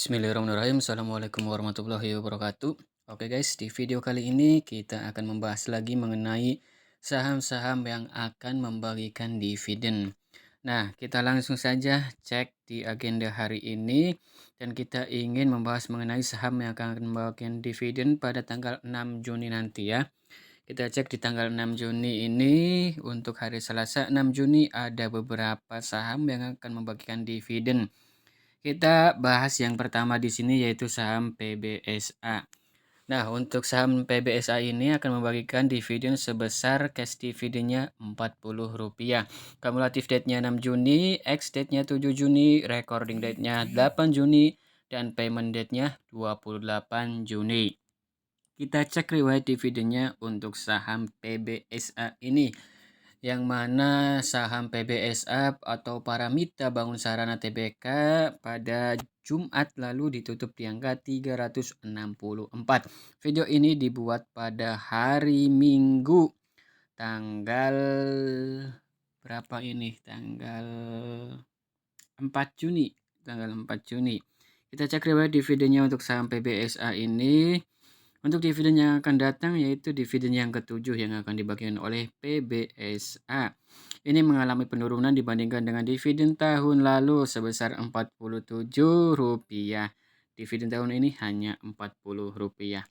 Bismillahirrahmanirrahim. Assalamualaikum warahmatullahi wabarakatuh. Oke guys, di video kali ini kita akan membahas lagi mengenai saham-saham yang akan membagikan dividen. Nah, kita langsung saja cek di agenda hari ini dan kita ingin membahas mengenai saham yang akan membagikan dividen pada tanggal 6 Juni nanti ya. Kita cek di tanggal 6 Juni ini untuk hari Selasa 6 Juni ada beberapa saham yang akan membagikan dividen. Kita bahas yang pertama di sini yaitu saham PBSA. Nah, untuk saham PBSA ini akan membagikan dividen sebesar cash dividennya Rp40. Kumulatif date-nya 6 Juni, ex date-nya 7 Juni, recording date-nya 8 Juni, dan payment date-nya 28 Juni. Kita cek riwayat dividennya untuk saham PBSA ini, yang mana saham PBSA atau Paramita Bangun Sarana Tbk pada Jumat lalu ditutup di angka 364. Video ini dibuat pada hari Minggu tanggal berapa ini? Tanggal 4 Juni. Tanggal 4 Juni. Kita cek riwayat dividennya untuk saham PBSA ini. Untuk dividen yang akan datang yaitu dividen yang ketujuh yang akan dibagikan oleh PBSA. Ini mengalami penurunan dibandingkan dengan dividen tahun lalu sebesar Rp47. Dividen tahun ini hanya Rp40.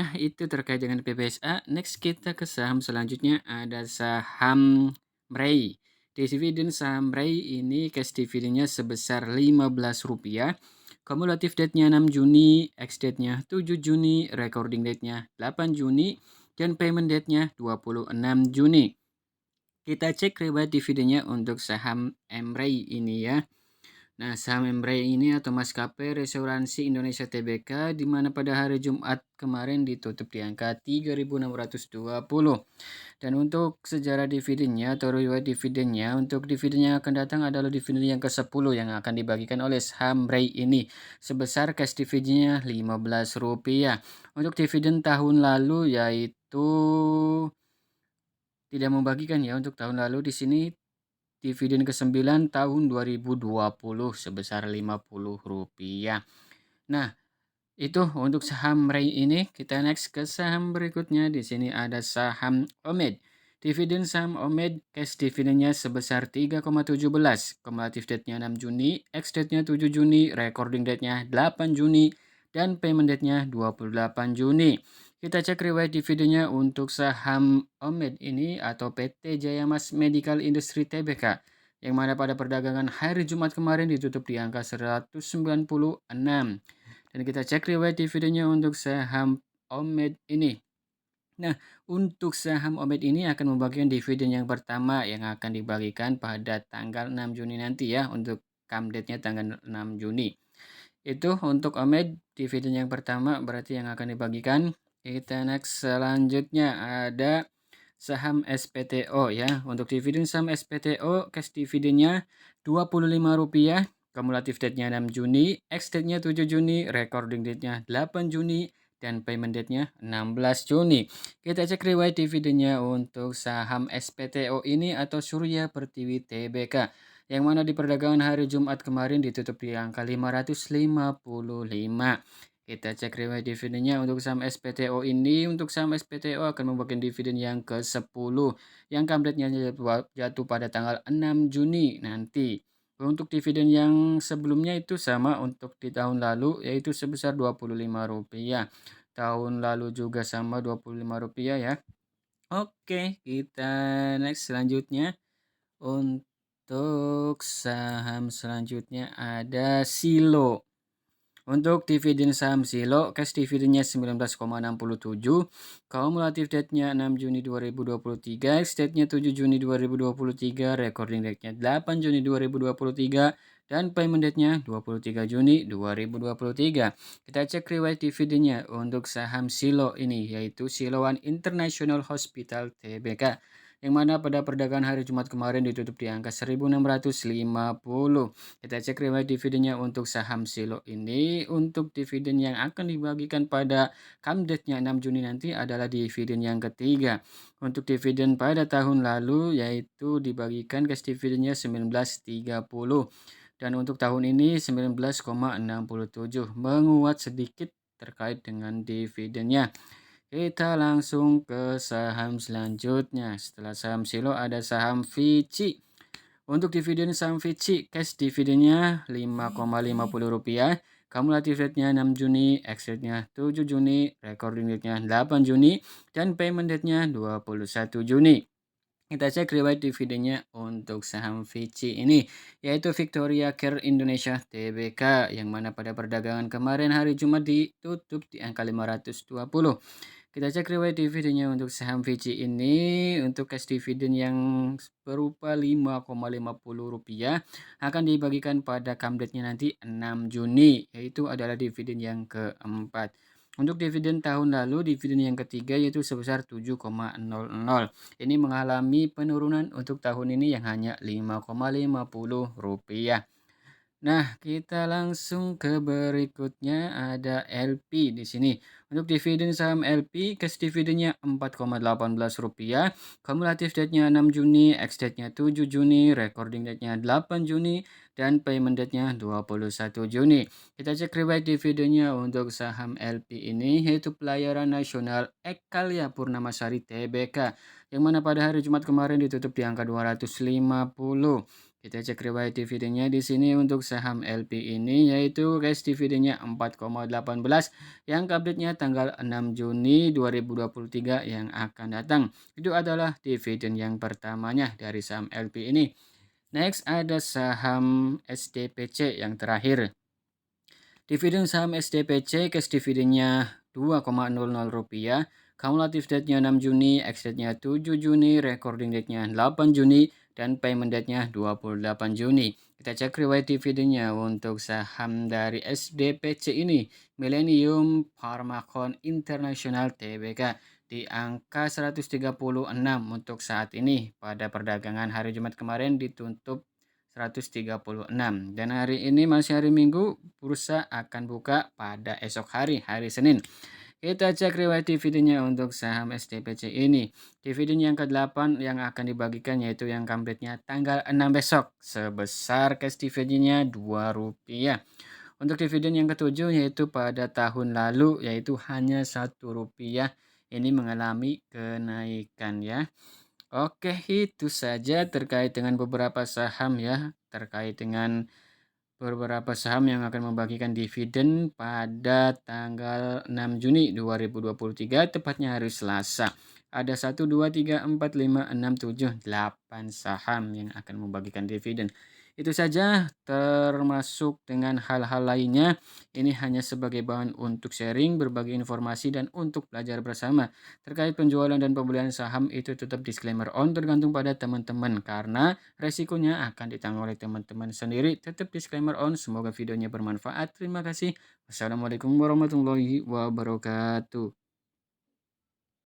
Nah, itu terkait dengan PBSA. Next kita ke saham selanjutnya ada saham MREI. Dividen saham MREI ini cash dividennya sebesar Rp15. Kumulatif date-nya 6 Juni, ex date-nya 7 Juni, recording date-nya 8 Juni, dan payment date-nya 26 Juni. Kita cek riwayat dividennya untuk saham MREI ini ya. Nah, saham MREI ini atau Maskapai Restoransi Indonesia Tbk di mana pada hari Jumat kemarin ditutup di angka 3.620. Dan untuk sejarah dividennya atau riwayat dividennya, untuk dividen yang akan datang adalah dividen yang ke-10 yang akan dibagikan oleh saham MREI ini sebesar cash dividennya Rp15. Untuk dividen tahun lalu yaitu tidak membagikan ya. Untuk tahun lalu di sini dividen ke-9 tahun 2020 sebesar Rp50. Nah, itu untuk saham MREI ini. Kita next ke saham berikutnya. Di sini ada saham OMED. Dividen saham OMED cash dividennya sebesar 3,17. Kumulatif date-nya 6 Juni, ex date-nya 7 Juni, recording date-nya 8 Juni, dan payment date-nya 28 Juni. Kita cek riwayat dividennya untuk saham OMED ini atau PT Jaya Mas Medical Industry Tbk, yang mana pada perdagangan hari Jumat kemarin ditutup di angka 196. Dan kita cek riwayat dividennya untuk saham OMED ini. Nah, untuk saham OMED ini akan membagikan dividen yang pertama yang akan dibagikan pada tanggal 6 Juni nanti ya, untuk come date-nya tanggal 6 Juni. Itu untuk OMED dividen yang pertama berarti yang akan dibagikan. Kita next selanjutnya ada saham SPTO ya. Untuk dividen saham SPTO cash dividennya Rp25. Kumulatif date-nya 6 Juni, ex date-nya 7 Juni, recording date-nya 8 Juni, dan payment date-nya 16 Juni. Kita cek riwayat dividennya untuk saham SPTO ini atau Surya Pertiwi Tbk, yang mana di perdagangan hari Jumat kemarin ditutup di angka 555. Kita cek riwayat dividennya untuk saham SPTO ini. Untuk saham SPTO akan membagikan dividen yang ke-10 yang comeback-nya jatuh pada tanggal 6 Juni nanti. Untuk dividen yang sebelumnya itu sama untuk di tahun lalu yaitu sebesar Rp25. Tahun lalu juga sama Rp25 ya. Oke, kita next selanjutnya. Untuk saham selanjutnya ada Silo. Untuk dividen saham Silo, cash dividennya 19,67, kumulatif date-nya 6 Juni 2023, ex date-nya 7 Juni 2023, recording date-nya 8 Juni 2023, dan payment date-nya 23 Juni 2023. Kita cek riwayat dividennya untuk saham Silo ini, yaitu Siloan International Hospital Tbk, yang mana pada perdagangan hari Jumat kemarin ditutup di angka 1650. Kita cek riwayat dividennya untuk saham Silo ini. Untuk dividen yang akan dibagikan pada come date-nya 6 Juni nanti adalah dividen yang ketiga. Untuk dividen pada tahun lalu yaitu dibagikan cash dividennya 1930. Dan untuk tahun ini 19,67, menguat sedikit terkait dengan dividennya. Kita langsung ke saham selanjutnya. Setelah saham Silo ada saham Vici. Untuk dividen saham Vici, cash dividennya Rp5,50, kumulatif rate-nya 6 Juni, ex rate-nya 7 Juni, recording date-nya 8 Juni, dan payment date-nya 21 Juni. Kita cek riwayat dividennya untuk saham Vici ini, yaitu Victoria Care Indonesia Tbk, yang mana pada perdagangan kemarin hari Jumat ditutup di angka 520. Kita cek riwayat dividennya untuk saham Vici ini, untuk cash dividen yang berupa Rp5,50 akan dibagikan pada comeback-nya nanti 6 Juni, yaitu adalah dividen yang keempat. Untuk dividen tahun lalu, dividen yang ketiga yaitu sebesar 7,00. Ini mengalami penurunan untuk tahun ini yang hanya Rp5,50. Nah, kita langsung ke berikutnya, ada LP di sini. Untuk dividen saham LP, cash dividennya Rp4,18, kumulatif date-nya 6 Juni, ex date-nya 7 Juni, recording date-nya 8 Juni, dan payment date-nya 21 Juni. Kita cek riwayat dividennya untuk saham LP ini, yaitu Pelayaran Nasional Ekalia Purnamasari Tbk, yang mana pada hari Jumat kemarin ditutup di angka 250. Kita cek riwayat dividennya di sini untuk saham LP ini, yaitu cash dividennya 4,18 yang update-nya tanggal 6 Juni 2023 yang akan datang. Itu adalah dividen yang pertamanya dari saham LP ini. Next ada saham SDPC yang terakhir. Dividen saham SDPC, cash dividennya Rp2,00, kumulatif date-nya 6 Juni, ex date-nya 7 Juni, recording date-nya 8 Juni, dan payment date-nya 28 Juni. Kita cek riwayat dividennya untuk saham dari SDPC ini, Millennium Pharmacon International Tbk, di angka 136 untuk saat ini. Pada perdagangan hari Jumat kemarin ditutup 136, dan hari ini masih hari Minggu, bursa akan buka pada esok hari, hari Senin. Kita cek riwayat dividennya untuk saham SDPC ini. Dividen yang ke-8 yang akan dibagikan yaitu yang comeback-nya tanggal 6 besok, sebesar cash dividennya Rp2. Untuk dividen yang ketujuh yaitu pada tahun lalu, yaitu hanya Rp1. Ini mengalami kenaikan ya. Oke, itu saja terkait dengan beberapa saham ya, terkait dengan beberapa saham yang akan membagikan dividen pada tanggal 6 Juni 2023, tepatnya hari Selasa. Ada 1, 2, 3, 4, 5, 6, 7, 8 saham yang akan membagikan dividen. Itu saja, termasuk dengan hal-hal lainnya. Ini hanya sebagai bahan untuk sharing, berbagi informasi, dan untuk belajar bersama. Terkait penjualan dan pembelian saham itu tetap disclaimer on, tergantung pada teman-teman, karena resikonya akan ditanggung oleh teman-teman sendiri. Tetap disclaimer on. Semoga videonya bermanfaat. Terima kasih. Wassalamualaikum warahmatullahi wabarakatuh.